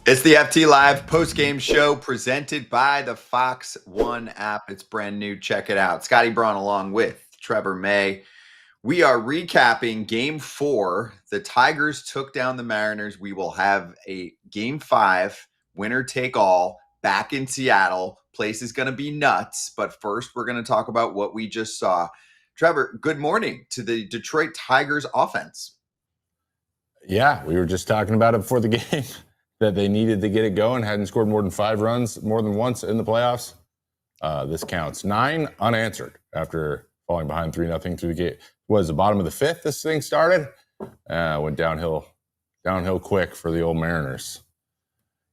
It's the FT Live post-game show presented by the Fox One app. It's brand new. Check it out. Scotty Braun along with Trevor May. We are recapping Game 4. The Tigers took down the Mariners. We will have a Game 5, winner take all, back in Seattle. Place is going to be nuts. But first, we're going to talk about what we just saw. Trevor, good morning to the Detroit Tigers offense. Yeah, we were just talking about it before the game that they needed to get it going. Hadn't scored more than 5 runs more than once in the playoffs. This counts 9 unanswered after falling behind 3-0 through the game. Was the bottom of the 5th this thing started? Went downhill quick for the old Mariners.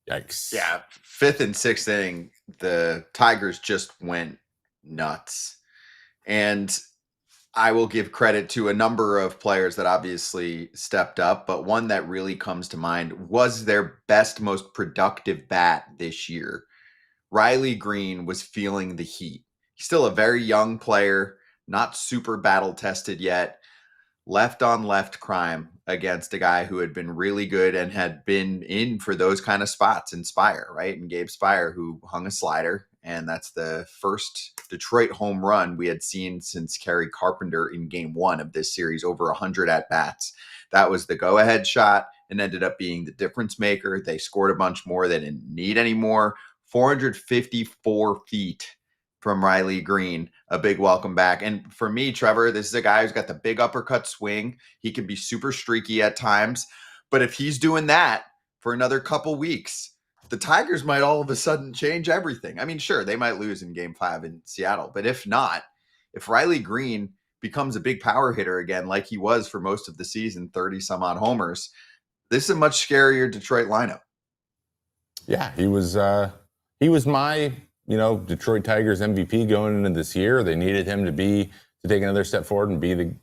Yikes. Yeah, 5th and 6th inning, the Tigers just went nuts. And I will give credit to a number of players that obviously stepped up, but one that really comes to mind was their best, most productive bat this year. Riley Greene was feeling the heat. He's still a very young player, not super battle tested yet. Left on left crime against a guy who had been really good and had been in for those kind of spots in Spire, right? And Gabe Spire, who hung a slider. And that's the first Detroit home run we had seen since Kerry Carpenter in Game 1 of this series, over 100 at-bats. That was the go-ahead shot and ended up being the difference maker. They scored a bunch more. They didn't need any more. 454 feet from Riley Greene. A big welcome back. And for me, Trevor, this is a guy who's got the big uppercut swing. He can be super streaky at times. But if he's doing that for another couple weeks, the Tigers might all of a sudden change everything. I mean, sure, they might lose in Game 5 in Seattle. But if not, if Riley Greene becomes a big power hitter again, like he was for most of the season, 30-some-odd homers, this is a much scarier Detroit lineup. Yeah, he was my Detroit Tigers MVP going into this year. They needed him to take another step forward and be the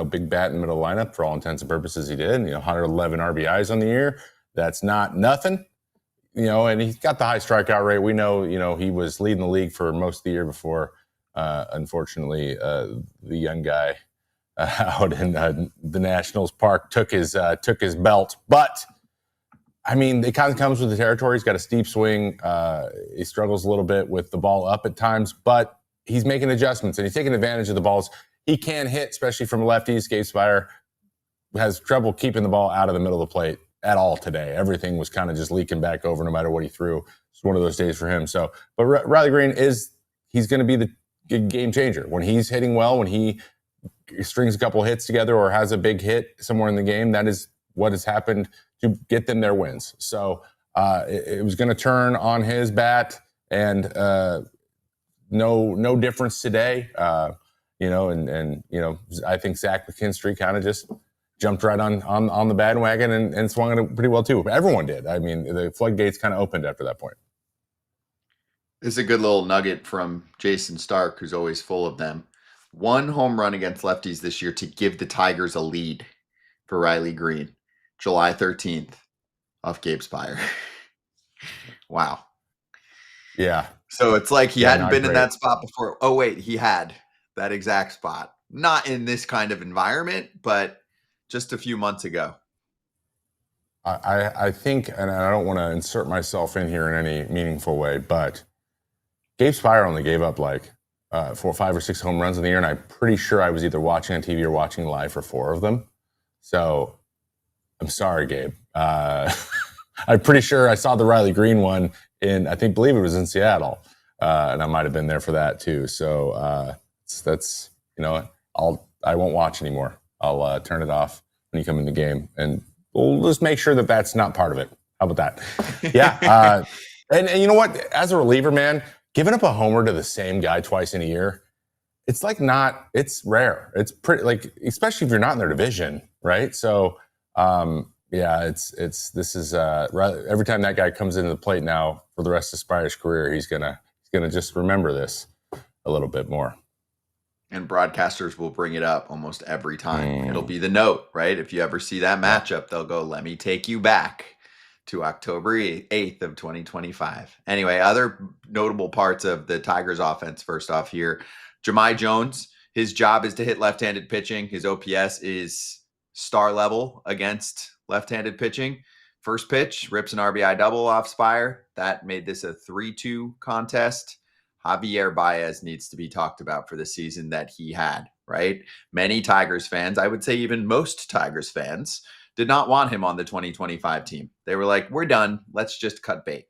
big bat in the middle lineup. For all intents and purposes, he did. 111 RBIs on the year. That's not nothing. And he's got the high strikeout rate. We know, he was leading the league for most of the year before, unfortunately, the young guy out in the Nationals Park took his belt. But I mean, it kind of comes with the territory. He's got a steep swing. He struggles a little bit with the ball up at times, but he's making adjustments and he's taking advantage of the balls he can hit, especially from lefties. Gabe Spire has trouble keeping the ball out of the middle of the plate at all today. Everything was kind of just leaking back over no matter what he threw. It's one of those days for him. So, but Riley Greene he's going to be the game changer. When he's hitting well, when he strings a couple hits together or has a big hit somewhere in the game, that is what has happened to get them their wins. So it was going to turn on his bat, and no difference today. I think Zach McKinstry kind of just jumped right on the bandwagon and swung it pretty well too. Everyone did. I mean, the floodgates kind of opened after that point. This is a good little nugget from Jason Stark, who's always full of them. 1 home run against lefties this year to give the Tigers a lead for Riley Greene. July 13th off Gabe Spire. Wow. Yeah. So it's like he hadn't been in that spot before. Oh, wait, he had that exact spot. Not in this kind of environment, but just a few months ago. I think, and I don't want to insert myself in here in any meaningful way, but Gabe Spire only gave up like 4, 5, or 6 home runs in the year, and I'm pretty sure I was either watching on TV or watching live for 4 of them. So I'm sorry, Gabe. I'm pretty sure I saw the Riley Greene one believe it was in Seattle, and I might have been there for that too. So that's I won't watch anymore. I'll turn it off when you come in the game, and we'll just make sure that that's not part of it. How about that? Yeah. And you know what? As a reliever, man, giving up a homer to the same guy twice in a year, it's it's rare. It's pretty, especially if you're not in their division, right? So, this is every time that guy comes into the plate now for the rest of Spire's career, he's gonna just remember this a little bit more. And broadcasters will bring it up almost every time. It'll be the note, right? If you ever see that matchup, they'll go, "Let me take you back to October 8th of 2025. Anyway, other notable parts of the Tigers offense, first off here, Jahmai Jones, his job is to hit left-handed pitching. His OPS is star level against left-handed pitching. First pitch, rips an RBI double off Spire. That made this a 3-2 contest. Javier Baez needs to be talked about for the season that he had, right? Many Tigers fans, I would say even most Tigers fans, did not want him on the 2025 team. They were like, we're done. Let's just cut bait.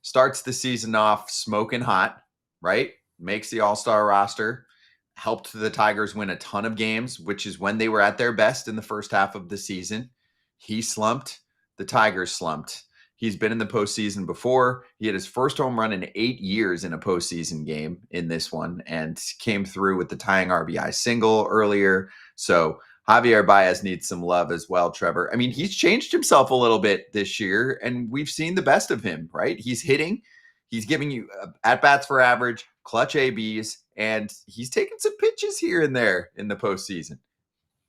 Starts the season off smoking hot, right? Makes the All-Star roster. Helped the Tigers win a ton of games, which is when they were at their best in the first half of the season. He slumped. The Tigers slumped. He's been in the postseason before. He had his first home run in 8 years in a postseason game in this one and came through with the tying RBI single earlier. So Javier Baez needs some love as well, Trevor. I mean, he's changed himself a little bit this year, and we've seen the best of him, right? He's hitting. He's giving you at-bats for average, clutch ABs, and he's taking some pitches here and there in the postseason.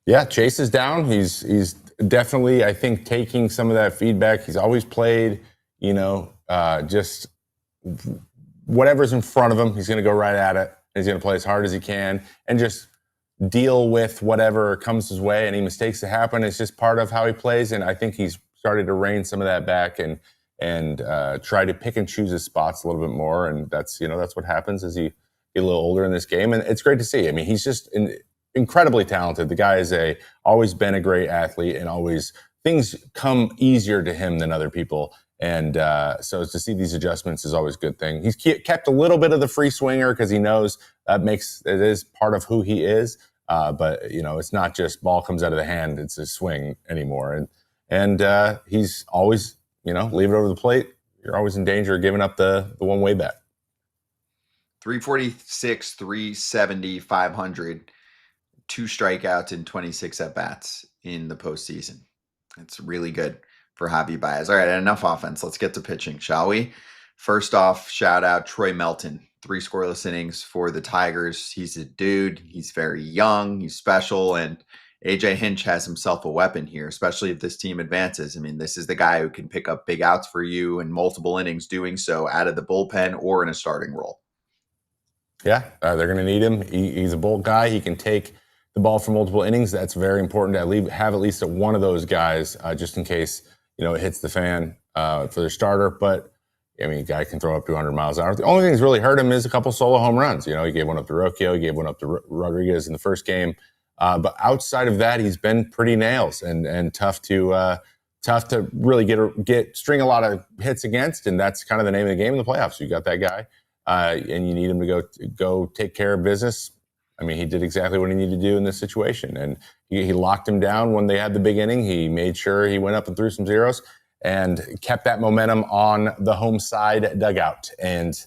Yeah, Chase is down. He's definitely, I think, taking some of that feedback. He's always played, just whatever's in front of him, he's going to go right at it. He's going to play as hard as he can and just deal with whatever comes his way. Any mistakes that happen, it's just part of how he plays. And I think he's started to rein some of that back and try to pick and choose his spots a little bit more. And that's what happens as you get a little older in this game. And it's great to see. I mean, he's just incredibly talented. The guy is always been a great athlete, and always things come easier to him than other people. And so to see these adjustments is always a good thing. He's kept a little bit of the free swinger because he knows it is part of who he is. But it's not just ball comes out of the hand; it's a swing anymore. And he's always leave it over the plate. You're always in danger of giving up the one way bat. 346, 370, 500. 2 strikeouts and 26 at-bats in the postseason. It's really good for Javi Baez. All right, enough offense. Let's get to pitching, shall we? First off, shout out Troy Melton. 3 scoreless innings for the Tigers. He's a dude. He's very young. He's special. And AJ Hinch has himself a weapon here, especially if this team advances. I mean, this is the guy who can pick up big outs for you in multiple innings, doing so out of the bullpen or in a starting role. Yeah, they're going to need him. He's a bold guy. He can take the ball for multiple innings. That's very important to have at least one of those guys just in case, it hits the fan for their starter. But, I mean, a guy can throw up 200 miles an hour. The only thing that's really hurt him is a couple solo home runs. He gave one up to Rocchio. He gave one up to Rodriguez in the first game. But outside of that, he's been pretty nails and tough to really string a lot of hits against. And that's kind of the name of the game in the playoffs. You got that guy and you need him to go take care of business. I mean, he did exactly what he needed to do in this situation. And he locked him down when they had the big inning. He made sure he went up and threw some zeros and kept that momentum on the home side dugout. And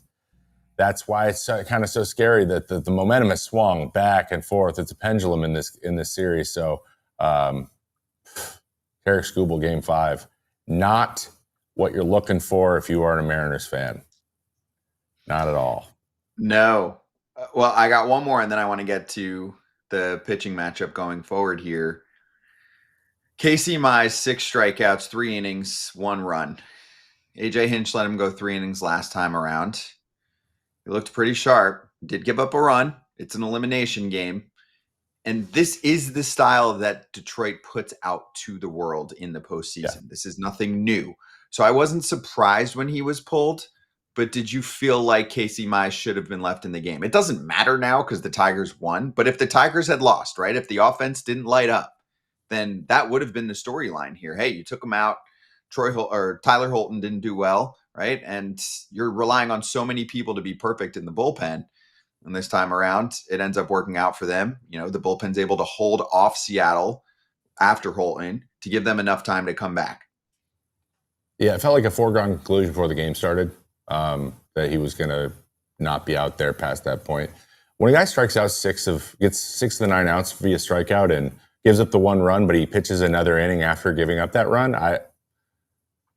that's why it's kind of so scary that the momentum has swung back and forth. It's a pendulum in this series. So, Tarek Skubal, Game 5, not what you're looking for if you are a Mariners fan. Not at all. No. Well, I got one more, and then I want to get to the pitching matchup going forward here. Casey Mize, 6 strikeouts, 3 innings, 1 run. AJ Hinch let him go 3 innings last time around. He looked pretty sharp. Did give up a run. It's an elimination game. And this is the style that Detroit puts out to the world in the postseason. Yeah. This is nothing new. So I wasn't surprised when he was pulled. But did you feel like Casey Mize should have been left in the game? It doesn't matter now because the Tigers won. But if the Tigers had lost, right, if the offense didn't light up, then that would have been the storyline here. Hey, you took him out. Tyler Holton didn't do well, right? And you're relying on so many people to be perfect in the bullpen. And this time around, it ends up working out for them. The bullpen's able to hold off Seattle after Holton to give them enough time to come back. Yeah, it felt like a foregone conclusion before the game started. That he was going to not be out there past that point. When a guy strikes out gets 6 of the 9 outs via strikeout and gives up the 1 run, but he pitches another inning after giving up that run, I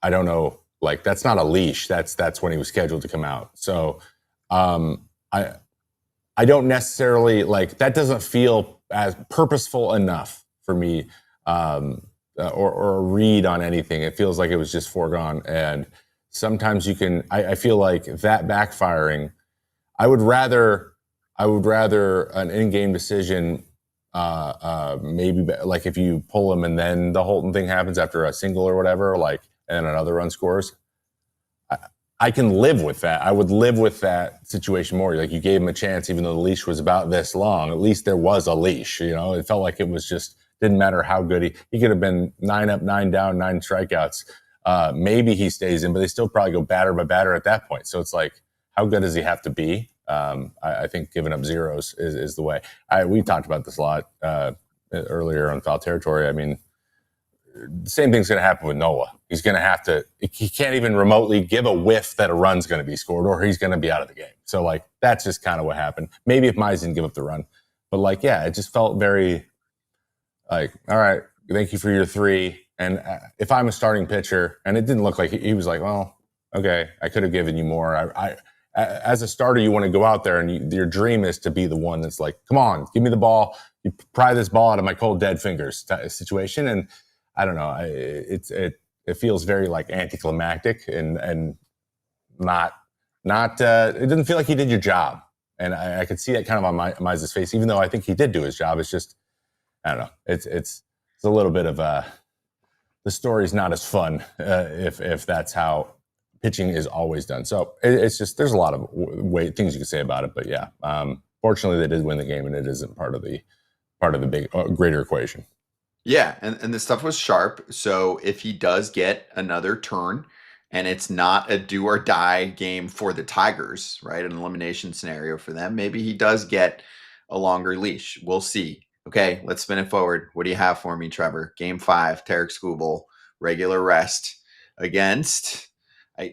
don't know. Like, that's not a leash. That's when he was scheduled to come out. So I don't necessarily that doesn't feel as purposeful enough for me or a read on anything. It feels like it was just foregone. And sometimes I feel like that backfiring, I would rather an in-game decision, maybe like if you pull him and then the Holton thing happens after a single or whatever, like and another run scores, I can live with that. I would live with that situation more. Like, you gave him a chance, even though the leash was about this long. At least there was a leash. It felt like it was just didn't matter how good he could have been 9 up, 9 down, 9 strikeouts. Maybe he stays in, but they still probably go batter by batter at that point. So it's like, how good does he have to be? I think giving up zeros is the way. We talked about this a lot earlier on Foul Territory. I mean, the same thing's going to happen with Nola. He's going to have to, he can't even remotely give a whiff that a run's going to be scored, or he's going to be out of the game. So, like, that's just kind of what happened. Maybe if Mize didn't give up the run. But, like, yeah, it just felt very, like, all right, thank you for your 3. And if I'm a starting pitcher, and it didn't look like he was like, well, okay, I could have given you more. As a starter, you want to go out there, and your dream is to be the one that's like, come on, give me the ball. You pry this ball out of my cold, dead fingers situation. And I don't know. It feels very like anticlimactic and not. It doesn't feel like he did your job, and I could see that kind of on Mize's face. Even though I think he did do his job, it's just, I don't know. It's a little bit of the story's not as fun if that's how pitching is always done. So it's just, there's a lot of things you can say about it, but yeah. Fortunately, they did win the game, and it isn't part of the big greater equation. Yeah, and the stuff was sharp. So if he does get another turn, and it's not a do or die game for the Tigers, right? An elimination scenario for them, maybe he does get a longer leash. We'll see. Okay, let's spin it forward. What do you have for me, Trevor? Game 5, Tarek Skubal, regular rest against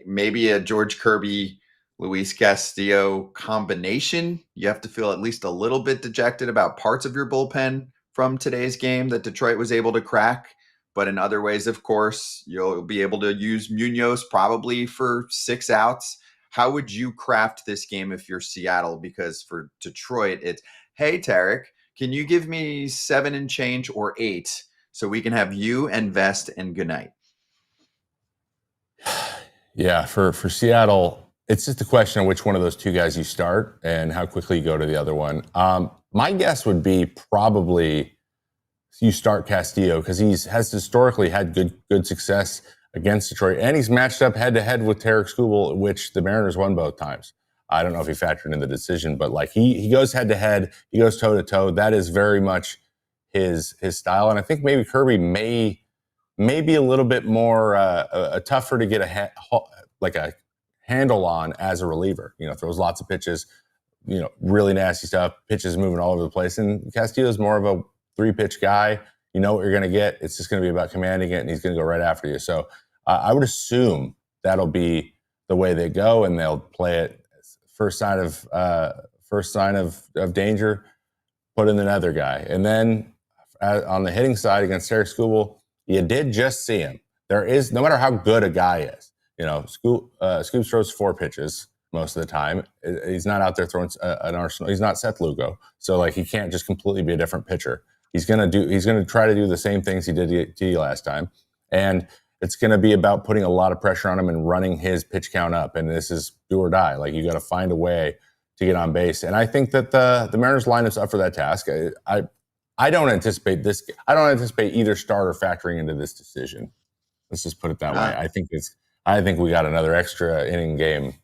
maybe a George Kirby, Luis Castillo combination. You have to feel at least a little bit dejected about parts of your bullpen from today's game that Detroit was able to crack. But in other ways, of course, you'll be able to use Munoz probably for 6 outs. How would you craft this game if you're Seattle? Because for Detroit, it's, hey, Tarek, can you give me 7 and change or 8 so we can have you and Vest and good night? Yeah, for Seattle, it's just a question of which one of those 2 guys you start and how quickly you go to the other one. My guess would be probably you start Castillo, because he has historically had good success against Detroit, and he's matched up head-to-head with Tarek Skubal, which the Mariners won both times. I don't know if he factored in the decision, but like he goes head-to-head, he goes toe-to-toe. That is very much his style, and I think maybe Kirby may be a little bit more tougher to get a handle on as a reliever. Throws lots of pitches, really nasty stuff, pitches moving all over the place. And Castillo's more of a 3-pitch guy. You know what you're going to get. It's just going to be about commanding it, and he's going to go right after you. So I would assume that'll be the way they go, and they'll play it first sign of danger, put in another guy. And then on the hitting side against Tarek Skubal, you did just see him. There is, no matter how good a guy is, Scoop throws 4 pitches most of the time. He's not out there throwing an arsenal. He's not Seth Lugo, so like he can't just completely be a different pitcher. He's gonna try to do the same things he did to you last time, and it's gonna be about putting a lot of pressure on him and running his pitch count up. And this is do or die. Like, you got to find a way to get on base. And I think that the Mariners lineup's up for that task. I don't anticipate this. I don't anticipate either starter factoring into this decision. Let's just put it that way. I think we got another extra inning game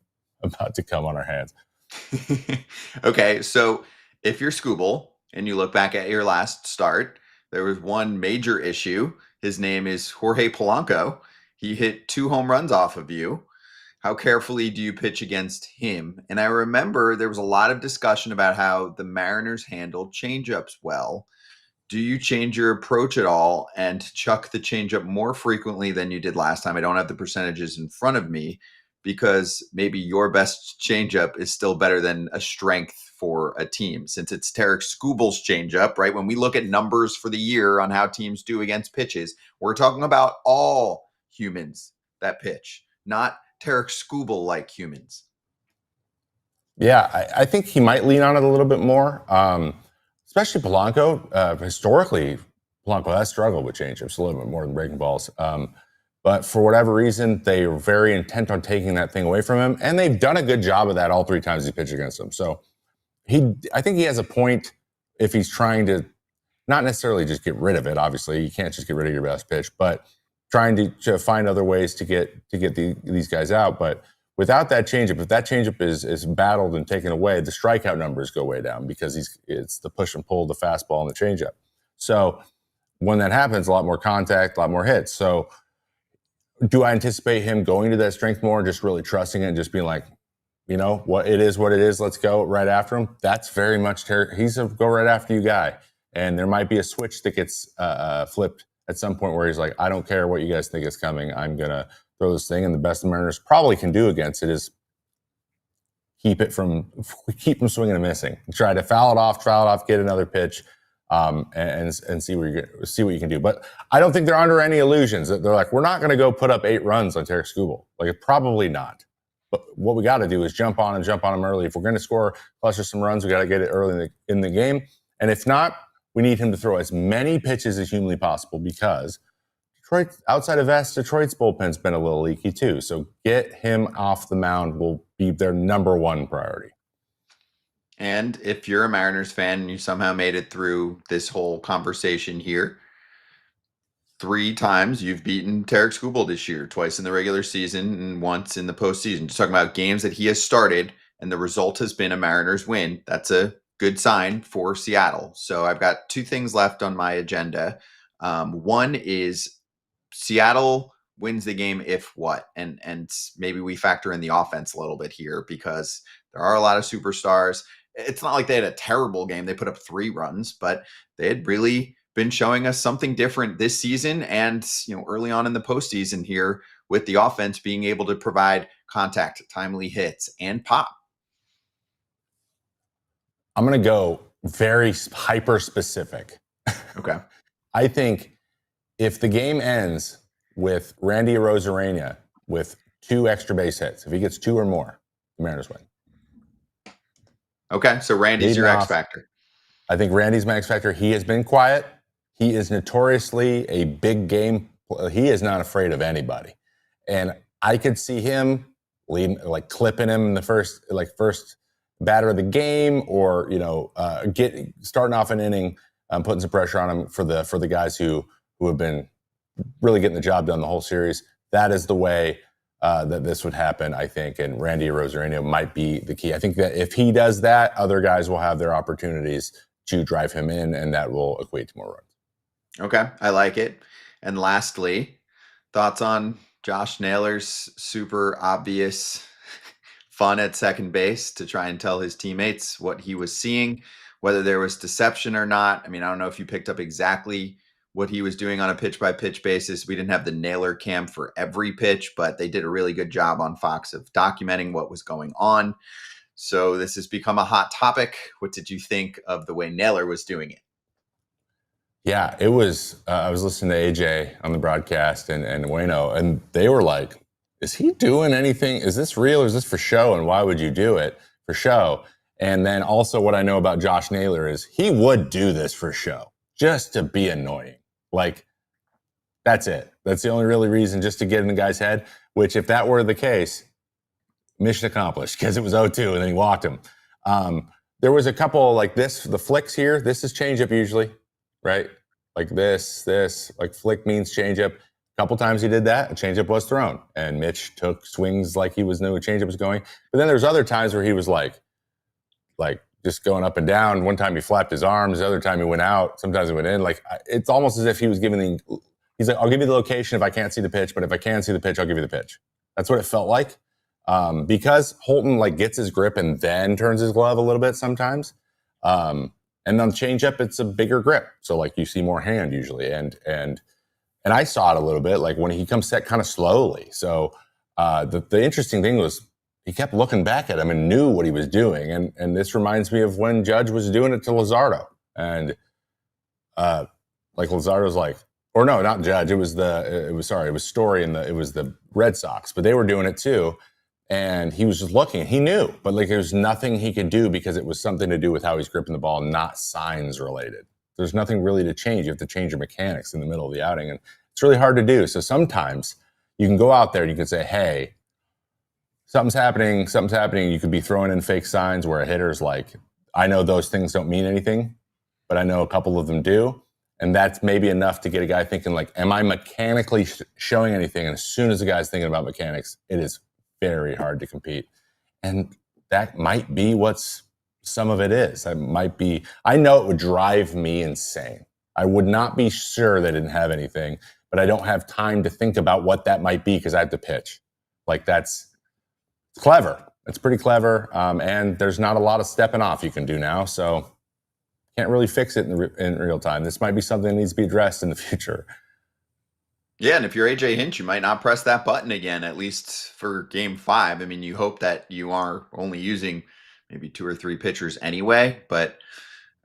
about to come on our hands. Okay, so if you're Skubal and you look back at your last start, there was one major issue. His name is Jorge Polanco. He hit 2 home runs off of you. How carefully do you pitch against him? And I remember there was a lot of discussion about how the Mariners handled changeups well. Do you change your approach at all and chuck the changeup more frequently than you did last time? I don't have the percentages in front of me, because maybe your best changeup is still better than a strength for a team, since it's Tarek Skubal's changeup, right? When we look at numbers for the year on how teams do against pitches, we're talking about all humans that pitch, not Tarek Skubal-like humans. Yeah, I think he might lean on it a little bit more. Especially Polanco. Historically, Polanco has struggled with changeups a little bit more than breaking balls. But for whatever reason, they are very intent on taking that thing away from him. And they've done a good job of that all 3 times he pitched against them. So I think he has a point if he's trying to not necessarily just get rid of it. Obviously, you can't just get rid of your best pitch. But trying to find other ways to get these guys out. But without that changeup, if that changeup is battled and taken away, the strikeout numbers go way down because it's the push and pull, the fastball and the changeup. So when that happens, a lot more contact, a lot more hits. So do I anticipate him going to that strength more and just really trusting it and just being like, what it is, let's go right after him? That's very much he's a go right after you guy. And there might be a switch that gets flipped at some point where he's like, I don't care what you guys think is coming. I'm going to throw this thing. And the best the Mariners probably can do against it is keep them swinging and missing. Try to foul it off, get another pitch, and see what you can do. But I don't think they're under any illusions that they're like, we're not going to go put up 8 runs on Tarik Skubal. Like, probably not. But what we got to do is jump on them early. If we're going to score, cluster some runs, we got to get it early in the game. And if not, we need him to throw as many pitches as humanly possible because Detroit, outside of Vest, Detroit's bullpen's been a little leaky too. So get him off the mound will be their number one priority. And if you're a Mariners fan and you somehow made it through this whole conversation here, 3 times you've beaten Tarik Skubal this year, twice in the regular season and once in the postseason. Just talking about games that he has started and the result has been a Mariners win. That's a good sign for Seattle. So I've got 2 things left on my agenda. One is Seattle wins the game if what? And maybe we factor in the offense a little bit here because there are a lot of superstars. It's not like they had a terrible game. They put up 3 runs, but they had really been showing us something different this season and early on in the postseason here with the offense being able to provide contact, timely hits, and pop. I'm going to go very hyper specific. Okay. I think if the game ends with Randy Arozarena with 2 extra base hits, if he gets 2 or more, the Mariners win. Okay, so Randy's your X factor. I think Randy's my X factor. He has been quiet. He is notoriously a big game. He is not afraid of anybody. And I could see him clipping him in the first batter of the game or, starting off an inning, putting some pressure on him for the guys who have been really getting the job done the whole series. That is the way that this would happen, I think. And Randy Arozarena might be the key. I think that if he does that, other guys will have their opportunities to drive him in, and that will equate to more runs. Okay, I like it. And lastly, thoughts on Josh Naylor's super obvious fun at second base to try and tell his teammates what he was seeing, whether there was deception or not. I mean, I don't know if you picked up exactly what he was doing on a pitch-by-pitch basis. We didn't have the Naylor cam for every pitch, but they did a really good job on Fox of documenting what was going on. So this has become a hot topic. What did you think of the way Naylor was doing it? Yeah, it was. I was listening to AJ on the broadcast and Ueno, and they were like, is he doing anything? Is this real or is this for show? And why would you do it for show? And then also what I know about Josh Naylor is he would do this for show, just to be annoying. Like, that's it. That's the only really reason, just to get in the guy's head, which if that were the case, mission accomplished, because it was 0-2 and then he walked him. There was a couple like this, the flicks here. This is changeup usually, right? Like this, like flick means changeup. A couple times he did that, a changeup was thrown, and Mitch took swings like he knew a changeup was going. But then there's other times where he was like just going up and down. One time he flapped his arms, the other time he went out. Sometimes he went in. Like, it's almost as if he was he's like, I'll give you the location if I can't see the pitch, but if I can see the pitch, I'll give you the pitch. That's what it felt like. Because Holton gets his grip and then turns his glove a little bit sometimes. And on the changeup, it's a bigger grip. So you see more hand usually. And I saw it a little bit, when he comes set kind of slowly. So the interesting thing was he kept looking back at him and knew what he was doing. And this reminds me of when Judge was doing it to Luzardo. And Luzardo's or no, not Judge. It was Story and it was the Red Sox, but they were doing it too. And he was just looking. He knew, but there's nothing he could do because it was something to do with how he's gripping the ball, not signs related. There's nothing really to change. You have to change your mechanics in the middle of the outing, and it's really hard to do. So sometimes you can go out there and you can say, hey, something's happening. You could be throwing in fake signs where a hitter's I know those things don't mean anything, but I know a couple of them do. And that's maybe enough to get a guy thinking like, am I mechanically showing anything? And as soon as the guy's thinking about mechanics, it is very hard to compete. And that might be what's some of it is. I know it would drive me insane. I would not be sure they didn't have anything, but I don't have time to think about what that might be because I have to pitch. Like that's clever. It's pretty clever. And there's not a lot of stepping off you can do now. So can't really fix it in real time. This might be something that needs to be addressed in the future. Yeah, and if you're AJ Hinch, you might not press that button again, at least for game 5. I mean, you hope that you are only using maybe 2 or 3 pitchers anyway, but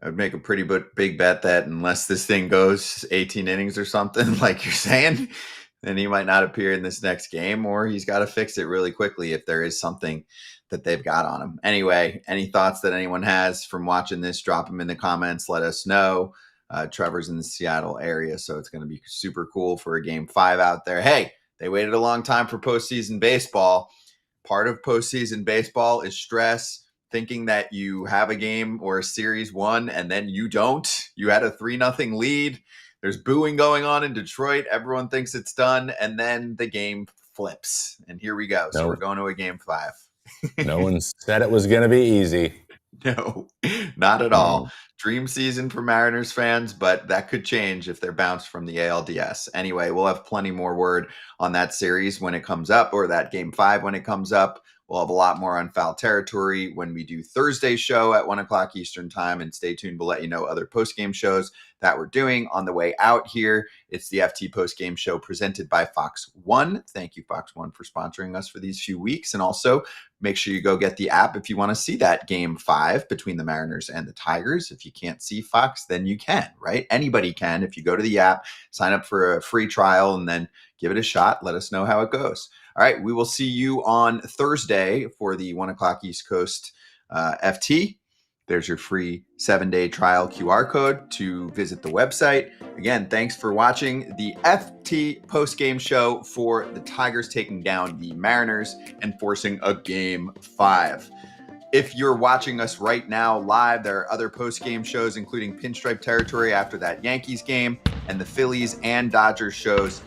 I would make a pretty big bet that unless this thing goes 18 innings or something, like you're saying, then he might not appear in this next game, or he's got to fix it really quickly if there is something that they've got on him. Anyway, any thoughts that anyone has from watching this, drop them in the comments. Let us know. Trevor's in the Seattle area, so it's going to be super cool for a game 5 out there. Hey, they waited a long time for postseason baseball. Part of postseason baseball is stress, thinking that you have a game or a series won and then you don't. You had a 3-0 lead. There's booing going on in Detroit. Everyone thinks it's done, and then the game flips. And here we go. So we're going to a game 5. No one said it was going to be easy. No, not at all. Dream season for Mariners fans, but that could change if they're bounced from the ALDS. Anyway, we'll have plenty more word on that series when it comes up, or that game 5 when it comes up. We'll have a lot more on Foul Territory when we do Thursday's show at 1 o'clock Eastern time. And stay tuned. We'll let you know other post-game shows that we're doing on the way out here. It's the FT post-game show presented by Fox One. Thank you, Fox One, for sponsoring us for these few weeks. And also make sure you go get the app if you want to see that game 5 between the Mariners and the Tigers. If you can't see Fox, then you can, right? Anybody can. If you go to the app, sign up for a free trial, and then give it a shot. Let us know how it goes. All right, we will see you on Thursday for the 1 o'clock East Coast FT. There's your free 7-day trial QR code to visit the website. Again, thanks for watching the FT postgame show for the Tigers taking down the Mariners and forcing a game 5. If you're watching us right now live, there are other post-game shows, including Pinstripe Territory after that Yankees game, and the Phillies and Dodgers shows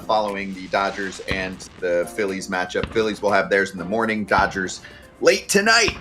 following the Dodgers and the Phillies matchup. Phillies will have theirs in the morning, Dodgers late tonight.